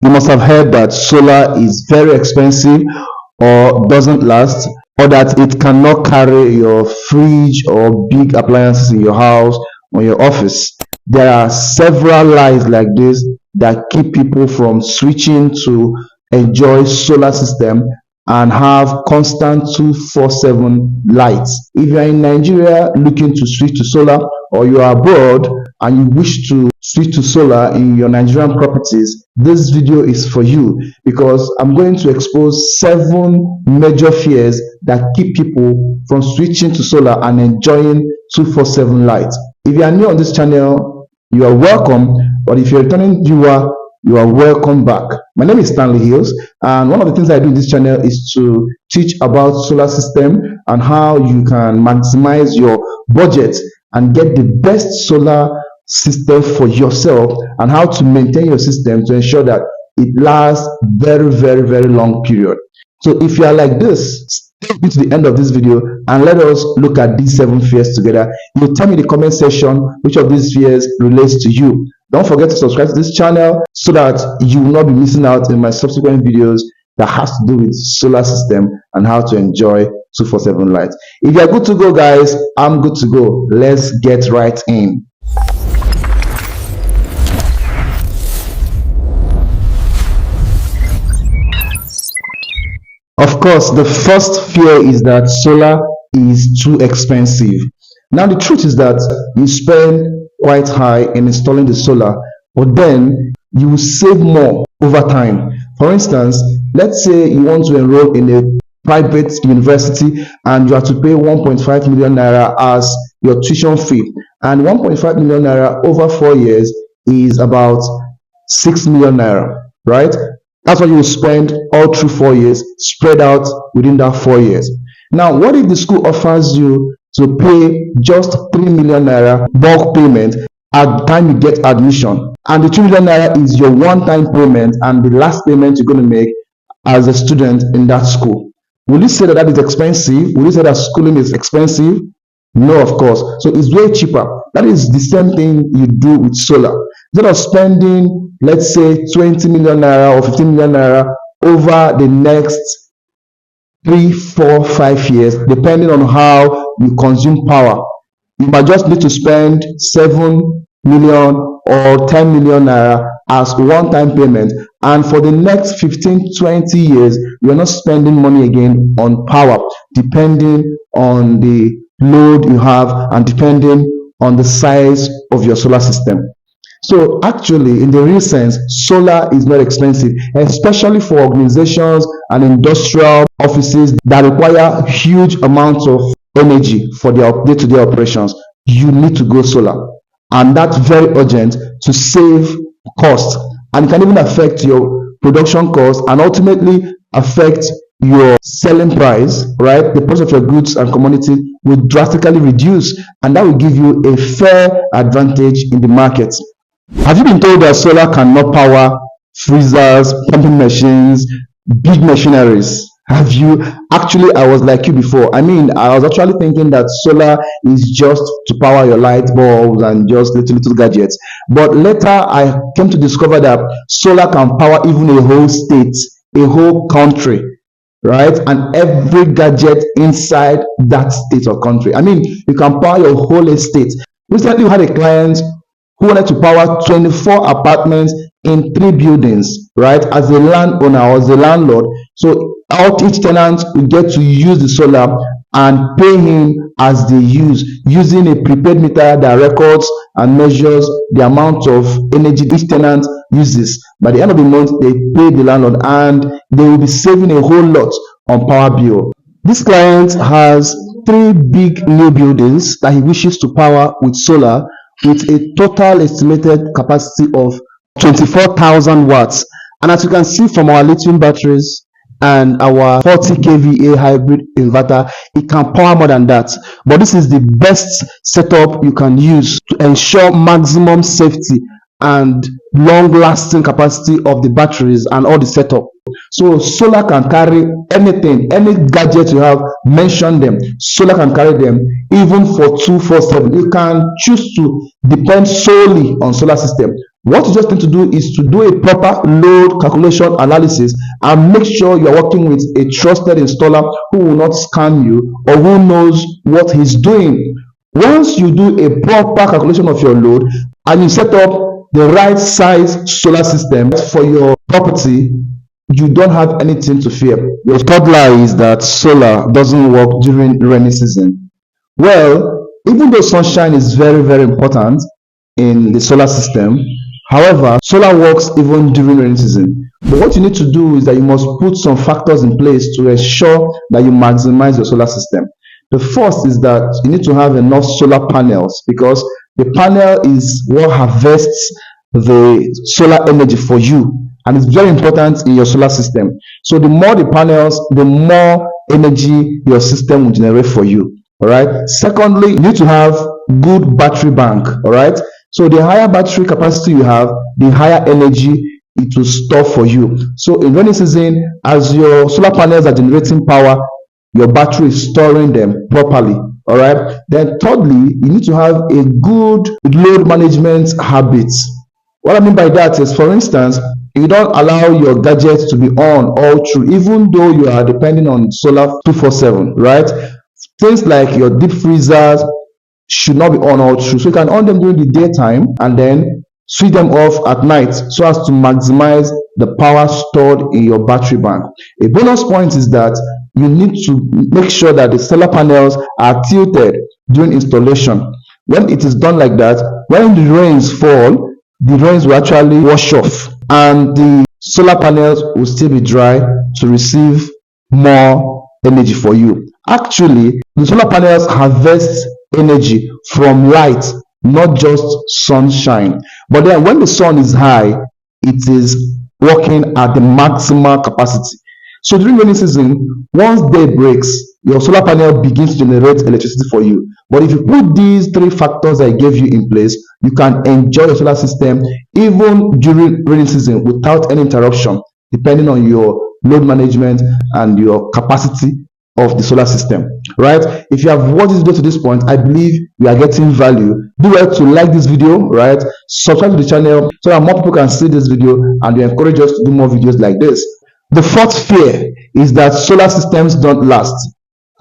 You must have heard that solar is very expensive or doesn't last, or that it cannot carry your fridge or big appliances in your house or your office. There are several lies like this that keep people from switching to enjoy solar system and have constant 247 lights. If you are in Nigeria looking to switch to solar, or you are abroad and you wish to switch to solar in your Nigerian properties, this video is for you, because I'm going to expose 7 major fears that keep people from switching to solar and enjoying 247 lights. If you are new on this channel, you are welcome, but if you're a returning viewer, you are welcome back. My name is Stanley Hills, and one of the things I do in this channel is to teach about solar system and how you can maximize your budget and get the best solar system for yourself, and how to maintain your system to ensure that it lasts very long period. So if you are like this, stay to the end of this video and let us look at these 7 fears together. You tell me in the comment section which of these fears relates to you. Don't forget to subscribe to this channel so that you will not be missing out in my subsequent videos that has to do with solar system and how to enjoy 247 lights. If you are good to go, guys, I'm good to go. Let's get right in. Of course, the first fear is that solar is too expensive. Now, the truth is that you spend quite high in installing the solar, but then you will save more over time. For instance, let's say you want to enroll in a private university and you have to pay 1.5 million naira as your tuition fee, and 1.5 million naira over 4 years is about 6 million naira, right? That's what you will spend all through 4 years, spread out within that 4 years. Now, what if the school offers you to pay just 3 million naira bulk payment at the time you get admission, and the 2 million naira is your one-time payment and the last payment you're going to make as a student in that school? Will you say that that is expensive? Will you say that schooling is expensive? No, of course. So it's way cheaper. That is the same thing you do with solar. Instead of spending, let's say, 20 million naira or 15 million naira over the next 3, 4, 5 years, depending on how you consume power, you might just need to spend 7 million or 10 million naira as one-time payment, and for the next 15, 20 years, you're not spending money again on power, depending on the load you have and depending on the size of your solar system. So actually, in the real sense, solar is not expensive, especially for organizations and industrial offices that require huge amounts of energy for their day-to-day operations. You need to go solar, and that's very urgent to save cost, and it can even affect your production cost and ultimately affect your selling price, right? The price of your goods and commodities will drastically reduce, and that will give you a fair advantage in the market. Have you been told that solar cannot power freezers, pumping machines, big machineries? Have you? Actually, I was like you before. I mean, I was actually thinking that solar is just to power your light bulbs and just little gadgets. But later, I came to discover that solar can power even a whole state, a whole country, right? And every gadget inside that state or country. I mean, you can power your whole estate. Recently, we had a client who wanted to power 24 apartments in 3 buildings, right? As a landowner or as a landlord. So each tenant will get to use the solar and pay him as they use, using a prepaid meter that records and measures the amount of energy each tenant uses. By the end of the month, they pay the landlord, and they will be saving a whole lot on power bill. This client has 3 big new buildings that he wishes to power with solar, with a total estimated capacity of 24,000 watts. And as you can see from our lithium batteries and our 40 kVA hybrid inverter, it can power more than that. But this is the best setup you can use to ensure maximum safety and long-lasting capacity of the batteries and all the setup. So solar can carry anything, any gadget you have, mention them. Solar can carry them even for 247. You can choose to depend solely on solar system, What you just need to do is to do a proper load calculation analysis and make sure you're working with a trusted installer who will not scam you or who knows what he's doing. Once you do a proper calculation of your load and you set up the right size solar system for your property, you don't have anything to fear. Your third lie is that solar doesn't work during rainy season. Well, even though sunshine is very, very important in the solar system, however, solar works even during rainy season. But what you need to do is that you must put some factors in place to ensure that you maximize your solar system. The first is that you need to have enough solar panels because the panel is what harvests the solar energy for you, and it's very important in your solar system. So the more the panels, the more energy your system will generate for you. All right. Secondly, you need to have good battery bank. All right. So the higher battery capacity you have, the higher energy it will store for you. So in rainy season, as your solar panels are generating power, your battery is storing them properly. All right. Then thirdly, you need to have a good load management habits. What I mean by that is, for instance, you don't allow your gadgets to be on all through, even though you are depending on solar 247, right? Things like your deep freezers should not be on all through. So you can on them during the daytime and then switch them off at night so as to maximize the power stored in your battery bank. A bonus point is that you need to make sure that the solar panels are tilted during installation. When it is done like that, when the rains fall, the rains will actually wash off and the solar panels will still be dry to receive more energy for you. Actually, the solar panels harvest energy from light, not just sunshine. But then when the sun is high, it is working at the maximum capacity. So during rainy season, once day breaks, your solar panel begins to generate electricity for you. But if you put these three factors I gave you in place, you can enjoy your solar system even during rainy season without any interruption, depending on your load management and your capacity of the solar system, right? If you have watched this video to this point, I believe you are getting value. Do well to like this video, right? Subscribe to the channel so that more people can see this video and you encourage us to do more videos like this. The fourth fear is that solar systems don't last.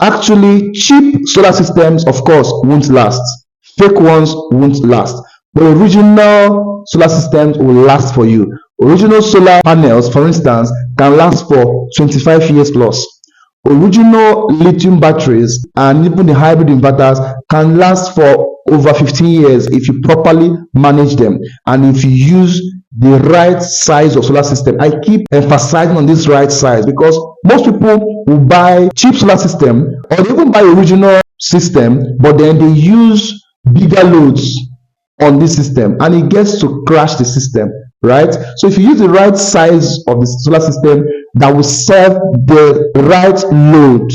Actually, cheap solar systems, of course, won't last. Fake ones won't last. But original solar systems will last for you. Original solar panels, for instance, can last for 25 years plus. Original lithium batteries and even the hybrid inverters can last for over 15 years if you properly manage them and if you use the right size of solar system. I keep emphasizing on this right size because most people will buy cheap solar system or they even buy original system, but then they use bigger loads on this system and it gets to crash the system, right? So if you use the right size of the solar system that will serve the right load,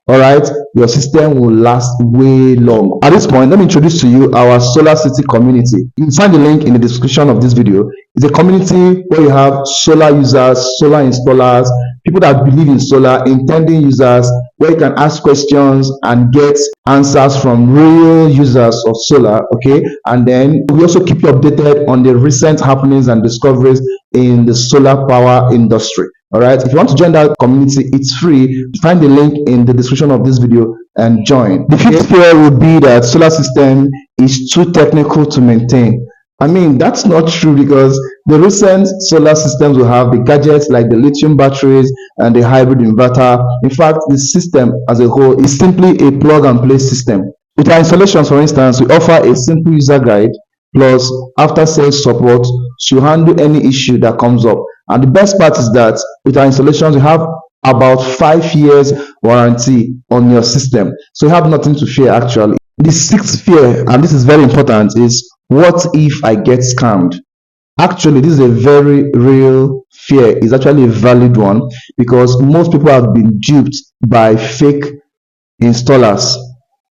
all right, your system will last way long. At this point, let me introduce to you our Solar City community. You can find the link in the description of this video. It's a community where you have solar users, solar installers, people that believe in solar, intending users, where you can ask questions and get answers from real users of solar, okay? And then we also keep you updated on the recent happenings and discoveries in the solar power industry. All right, if you want to join that community, it's free. Find the link in the description of this video and join. The fifth fear would be that solar system is too technical to maintain. I mean, that's not true because the recent solar systems will have the gadgets like the lithium batteries and the hybrid inverter. In fact, the system as a whole is simply a plug and play system. With our installations, for instance, we offer a simple user guide plus after sales support to handle any issue that comes up. And the best part is that with our installations, you have about 5 years warranty on your system. So you have nothing to fear actually. The sixth fear, and this is very important, is what if I get scammed? Actually, this is a very real fear. It's actually a valid one because most people have been duped by fake installers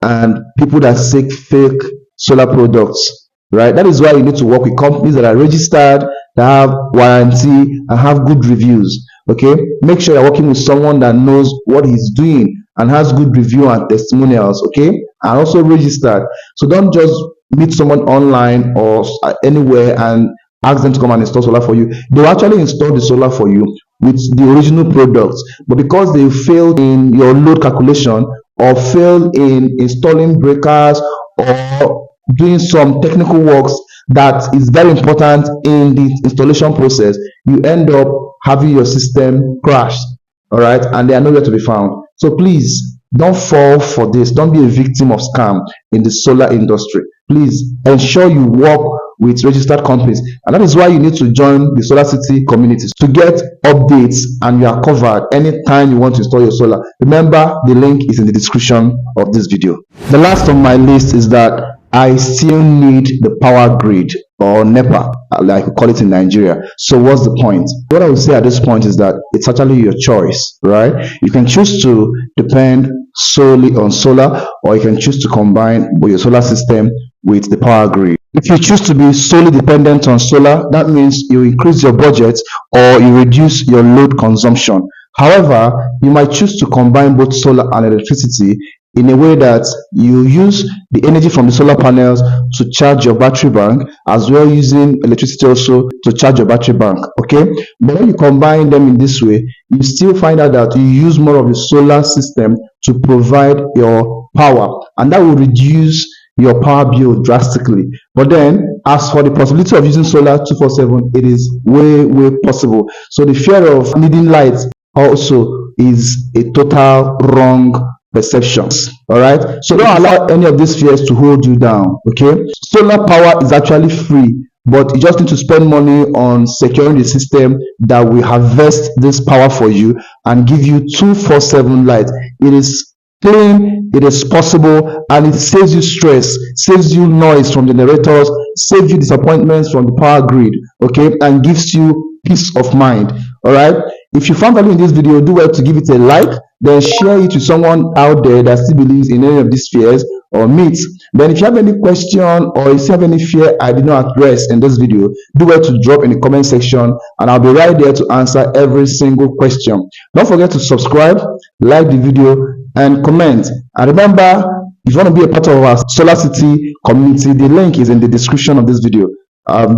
and people that seek fake solar products, right? That is why you need to work with companies that are registered, that have warranty and have good reviews. Okay, make sure you're working with someone that knows what he's doing and has good review and testimonials. Okay, and also registered. So don't just meet someone online or anywhere and ask them to come and install solar for you. They will actually install the solar for you with the original product, but because they failed in your load calculation or failed in installing breakers or doing some technical works that is very important in the installation process, you end up having your system crashed, all right, and they are nowhere to be found. So please don't fall for this. Don't be a victim of scam in the solar industry. Please ensure you work with registered companies, and that is why you need to join the Solar City communities to get updates, and you are covered anytime you want to install your solar. Remember, the link is in the description of this video. The last on my list is that I still need the power grid, or NEPA, like we call it in Nigeria. So what's the point? What I would say at this point is that it's actually your choice, right? You can choose to depend solely on solar, or you can choose to combine your solar system with the power grid. If you choose to be solely dependent on solar, that means you increase your budget or you reduce your load consumption. However, you might choose to combine both solar and electricity in a way that you use the energy from the solar panels to charge your battery bank, as well using electricity also to charge your battery bank. Okay, but when you combine them in this way, you still find out that you use more of the solar system to provide your power, and that will reduce your power bill drastically. But then, as for the possibility of using solar 247, it is way possible. So the fear of needing light also is a total wrong perceptions. All right, so don't allow any of these fears to hold you down. Okay, solar power is actually free, but you just need to spend money on securing the system that will harvest this power for you and give you 247 light. It is clean, it is possible, and it saves you stress, saves you noise from generators, saves you disappointments from the power grid, okay, and gives you peace of mind. All right, if you found value in this video, do well to give it a like, then share it to someone out there that still believes in any of these fears or myths. Then if you have any question, or if you have any fear I did not address in this video, do well to drop in the comment section, and I'll be right there to answer every single question. Don't forget to subscribe, like the video, and comment. And remember, if you want to be a part of our Solar City community, the link is in the description of this video.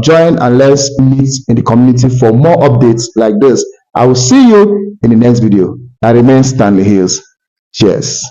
Join and let's meet in the community for more updates like this. I will see you in the next video. I remain Stanley Hills. Cheers.